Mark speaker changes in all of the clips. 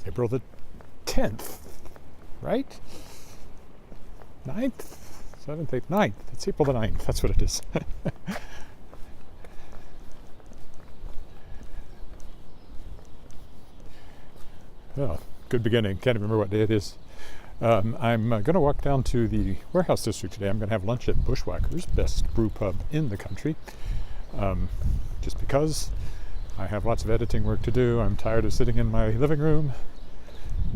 Speaker 1: April the 10th, right? 9th? 7th, 8th, 9th. It's April the 9th. That's what it is. Well, good beginning. Can't remember what day it is. I'm going to walk down to the warehouse district today. I'm going to have lunch at Bushwhackers, best brew pub in the country. Just because I have lots of editing work to do. I'm tired of sitting in my living room,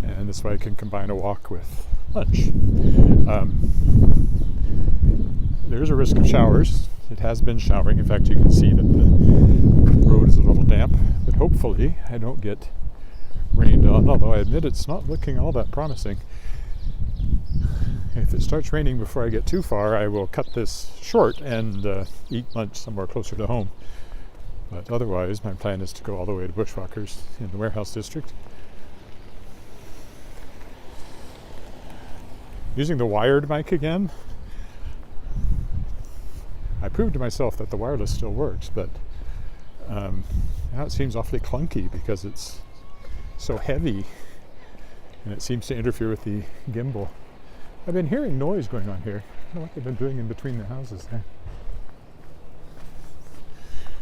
Speaker 1: and this way I can combine a walk with lunch. There's a risk of showers. It has been showering. In fact, you can see that the road is a little damp, but hopefully I don't get rained on, although I admit it's not looking all that promising. If it starts raining before I get too far, I will cut this short and eat lunch somewhere closer to home. But otherwise, my plan is to go all the way to Bushwhackers in the warehouse district. Using the wired mic again. I proved to myself that the wireless still works, but now it seems awfully clunky because it's so heavy and it seems to interfere with the gimbal. I've been hearing noise going on here. I don't know what they've been doing in between the houses there.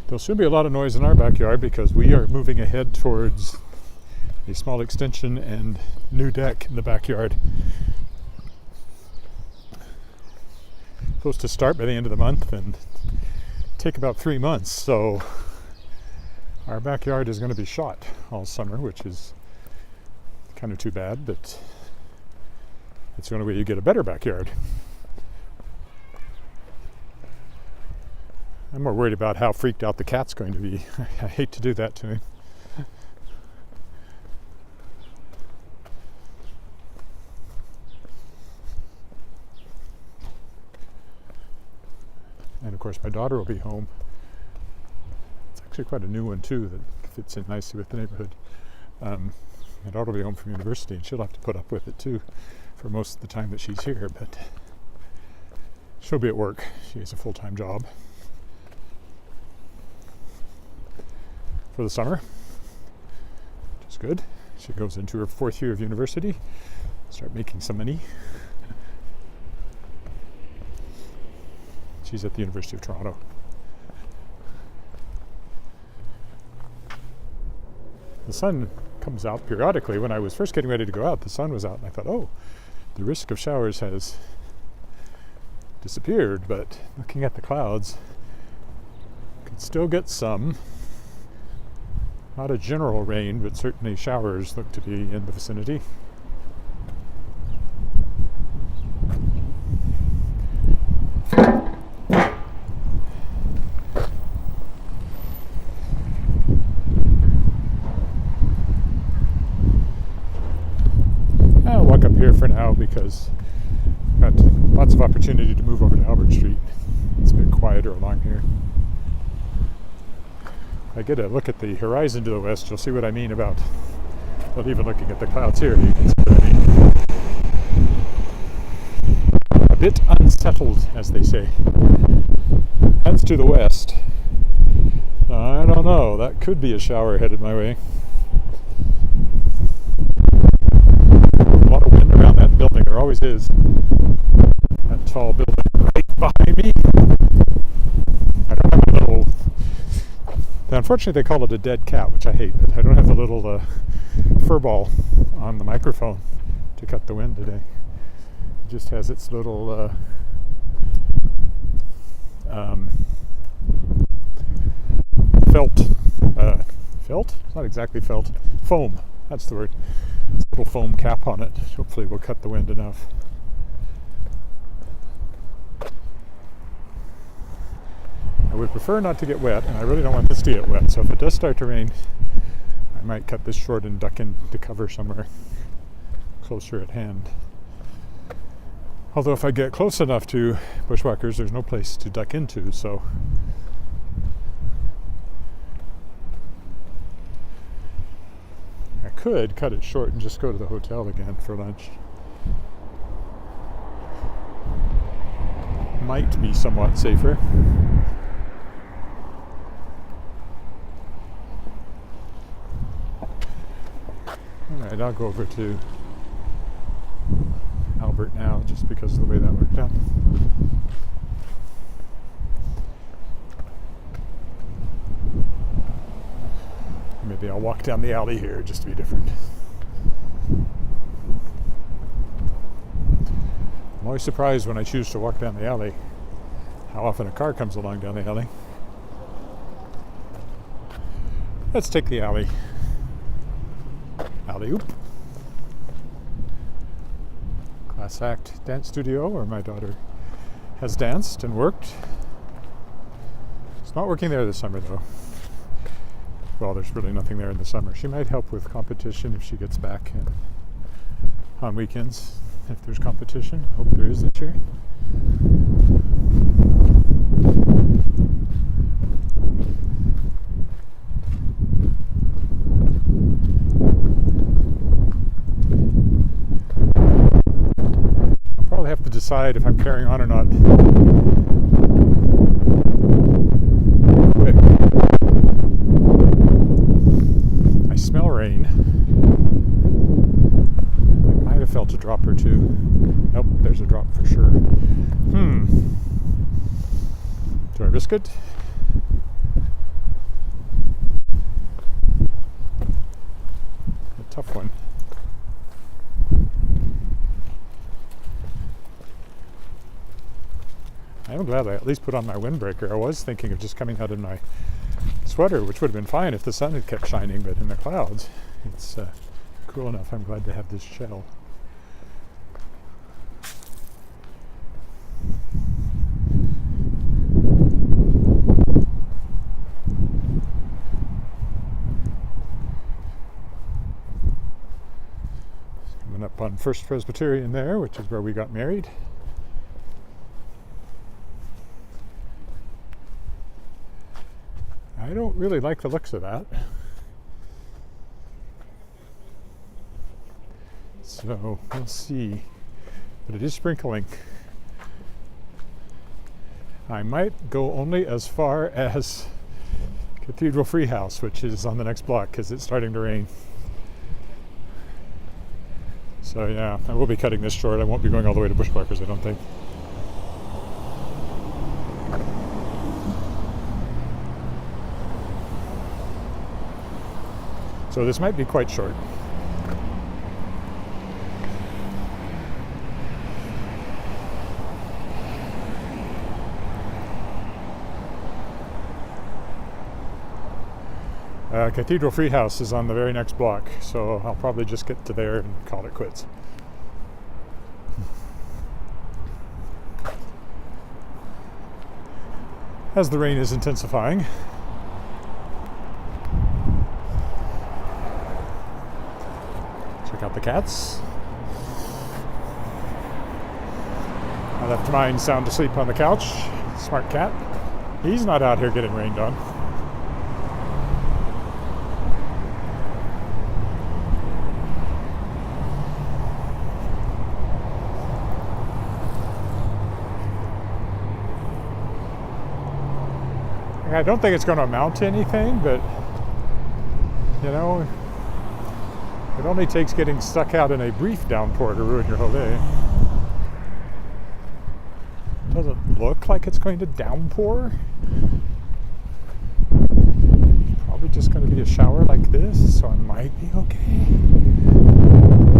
Speaker 1: There'll soon be a lot of noise in our backyard because we are moving ahead towards a small extension and new deck in the backyard. Supposed to start by the end of the month and take about 3 months, so our backyard is going to be shot all summer, which is kind of too bad, but it's the only way you get a better backyard. I'm more worried about how freaked out the cat's going to be. I hate to do that to him. And of course my daughter will be home. It's actually quite a new one too that fits in nicely with the neighborhood. My daughter will be home from university and she'll have to put up with it too for most of the time that she's here, but she'll be at work. She has a full-time job for the summer, which is good. She goes into her 4th year of university, start making some money. She's at the University of Toronto. The sun comes out periodically. When I was first getting ready to go out, the sun was out, and I thought, oh, the risk of showers has disappeared, but looking at the clouds, can still get some. Not a general rain, but certainly showers look to be in the vicinity. I'll walk up here for now because I've got lots of opportunity to move over to Albert Street. It's a bit quieter along here. If I get a look at the horizon to the west, you'll see what I mean about, well, even looking at the clouds here, you can see what I mean. A bit unsettled, as they say. That's to the west. I don't know, that could be a shower headed my way. A lot of wind around that building, there always is. That tall building right behind me. I don't have a little... Unfortunately, they call it a dead cat, which I hate, but I don't have the little fur ball on the microphone to cut the wind today. It just has its little felt? It's not exactly felt. Foam, that's the word. It's a little foam cap on it. Hopefully we'll cut the wind enough. I would prefer not to get wet, and I really don't want this to get wet, so if it does start to rain, I might cut this short and duck into cover somewhere closer at hand. Although if I get close enough to Bushwhackers, there's no place to duck into, so I could cut it short and just go to the hotel again for lunch. Might be somewhat safer. Alright, I'll go over to Albert now just because of the way that worked out. Maybe I'll walk down the alley here just to be different. I'm always surprised when I choose to walk down the alley how often a car comes along down the alley. Let's take the alley. Alley-oop. Class Act Dance Studio, where my daughter has danced and worked. It's not working there this summer, though. Well, there's really nothing there in the summer. She might help with competition if she gets back on weekends, if there's competition. Hope there is this year. I'll probably have to decide if I'm carrying on or not. Quick. I smell rain. I might have felt a drop or two. Nope, there's a drop for sure. Do I risk it? A tough one. I am glad I at least put on my windbreaker. I was thinking of just coming out in my sweater, which would have been fine if the sun had kept shining, but in the clouds, it's cool enough. I'm glad to have this shell. Coming up on First Presbyterian there, which is where we got married. I don't really like the looks of that. So we'll see. But it is sprinkling. I might go only as far as Cathedral Free House, which is on the next block, because it's starting to rain. So yeah, I will be cutting this short. I won't be going all the way to Bushwhackers, I don't think. So this might be quite short. Cathedral Free House is on the very next block, so I'll probably just get to there and call it quits. As the rain is intensifying. Check out the cats. I left mine sound asleep on the couch. Smart cat. He's not out here getting rained on. I don't think it's going to amount to anything, but you know, it only takes getting stuck out in a brief downpour to ruin your whole day. Doesn't look like it's going to downpour. Probably just going to be a shower like this, so I might be okay.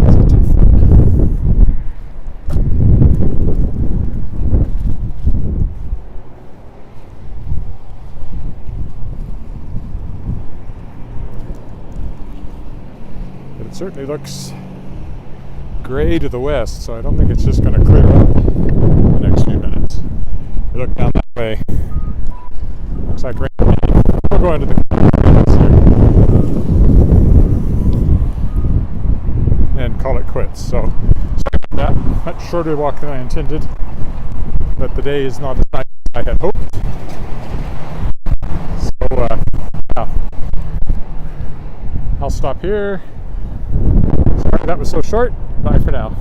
Speaker 1: It's a tough one. It certainly looks gray to the west, so I don't think it's just going to clear up in the next few minutes. You look down that way, looks like rain. We'll go into the and call it quits. So sorry about that, much shorter walk than I intended, but the day is not as nice as I had hoped. So yeah, I'll stop here. Sorry that was so short. Bye for now.